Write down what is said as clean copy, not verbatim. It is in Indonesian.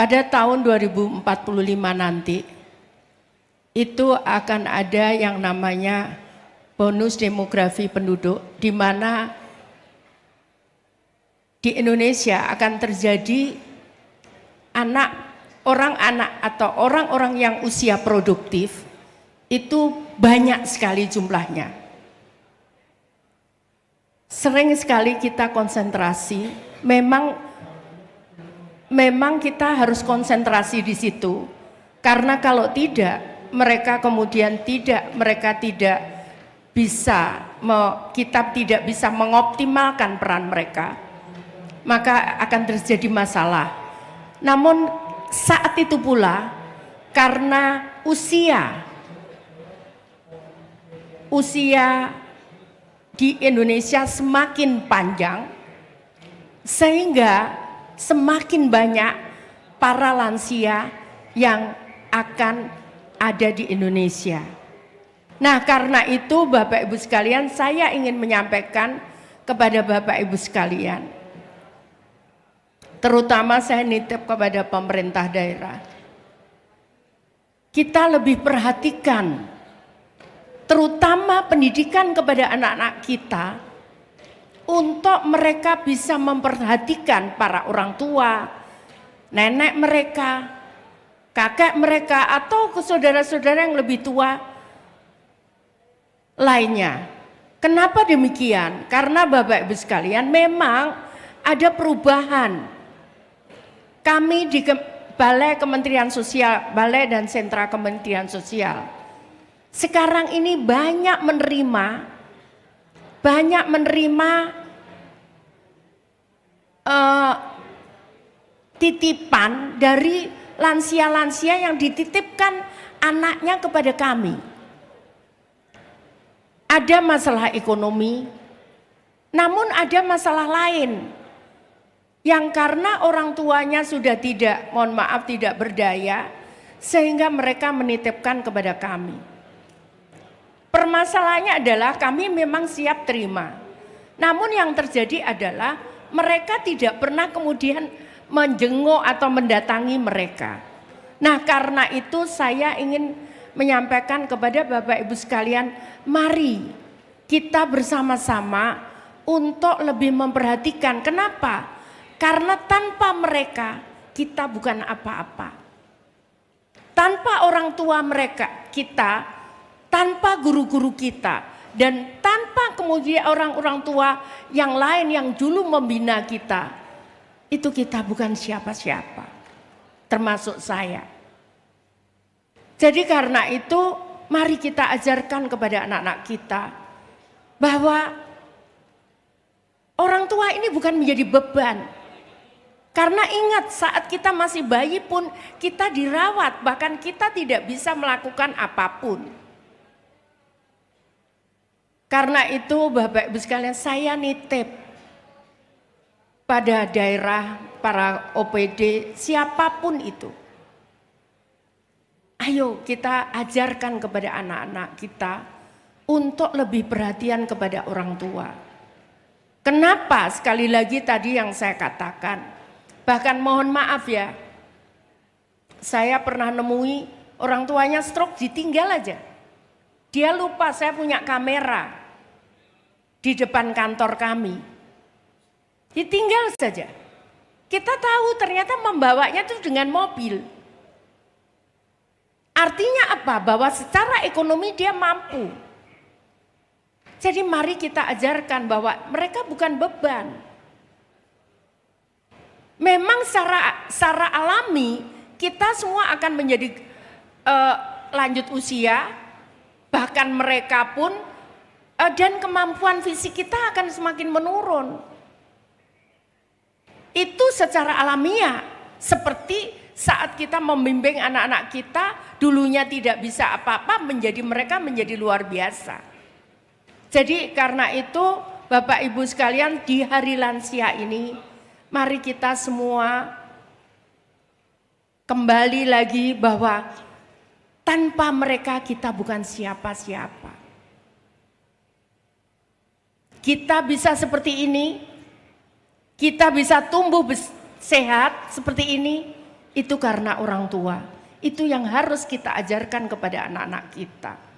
pada tahun 2045 nanti itu akan ada yang namanya bonus demografi penduduk, di mana di Indonesia akan terjadi orang-anak atau orang-orang yang usia produktif itu banyak sekali jumlahnya. Sering sekali kita konsentrasi, memang kita harus konsentrasi di situ, karena kalau tidak mereka tidak bisa, kita tidak bisa mengoptimalkan peran mereka, maka akan terjadi masalah. Namun saat itu pula, karena usia di Indonesia semakin panjang, sehingga semakin banyak para lansia yang akan ada di Indonesia. Nah, karena itu Bapak Ibu sekalian, saya ingin menyampaikan kepada Bapak Ibu sekalian, terutama saya nitip kepada pemerintah daerah, kita lebih perhatikan terutama pendidikan kepada anak-anak kita, untuk mereka bisa memperhatikan para orang tua, nenek mereka, kakek mereka, atau ke saudara-saudara yang lebih tua lainnya. Kenapa demikian? Karena Bapak Ibu sekalian, memang ada perubahan. Kami di Balai Kementerian Sosial, Balai dan Sentra Kementerian Sosial, sekarang ini banyak menerima titipan dari lansia-lansia yang dititipkan anaknya kepada kami. Ada masalah ekonomi, namun ada masalah lain yang karena orang tuanya sudah tidak berdaya, sehingga mereka menitipkan kepada kami. Permasalahannya adalah kami memang siap terima, namun yang terjadi adalah mereka tidak pernah kemudian menjenguk atau mendatangi mereka. Nah, karena itu saya ingin menyampaikan kepada Bapak Ibu sekalian, mari kita bersama-sama untuk lebih memperhatikan. Kenapa? Karena tanpa mereka kita bukan apa-apa. Tanpa orang tua mereka kita, tanpa guru-guru kita, dan tanpa kemudian orang-orang tua yang lain yang dulu membina kita, itu kita bukan siapa-siapa, termasuk saya. Jadi karena itu mari kita ajarkan kepada anak-anak kita bahwa orang tua ini bukan menjadi beban. Karena ingat, saat kita masih bayi pun kita dirawat, bahkan kita tidak bisa melakukan apapun. Karena itu Bapak Ibu sekalian, saya nitip pada daerah, para OPD, siapapun itu. Ayo kita ajarkan kepada anak-anak kita untuk lebih perhatian kepada orang tua. Kenapa? Sekali lagi tadi yang saya katakan, bahkan mohon maaf ya, saya pernah nemui orang tuanya stroke, ditinggal aja. Dia lupa saya punya kamera di depan kantor kami. Ditinggal saja. Kita tahu ternyata membawanya itu dengan mobil. Artinya apa? Bahwa secara ekonomi dia mampu. Jadi mari kita ajarkan bahwa mereka bukan beban. Memang secara alami kita semua akan menjadi lanjut usia, bahkan mereka pun dan kemampuan fisik kita akan semakin menurun. Itu secara alamiah, seperti saat kita membimbing anak-anak kita, dulunya tidak bisa apa-apa, mereka menjadi luar biasa. Jadi karena itu Bapak Ibu sekalian, di hari lansia ini, mari kita semua kembali lagi bahwa tanpa mereka kita bukan siapa-siapa. Kita bisa seperti ini, kita bisa tumbuh sehat seperti ini, Itu karena orang tua. Itu yang harus kita ajarkan kepada anak-anak kita.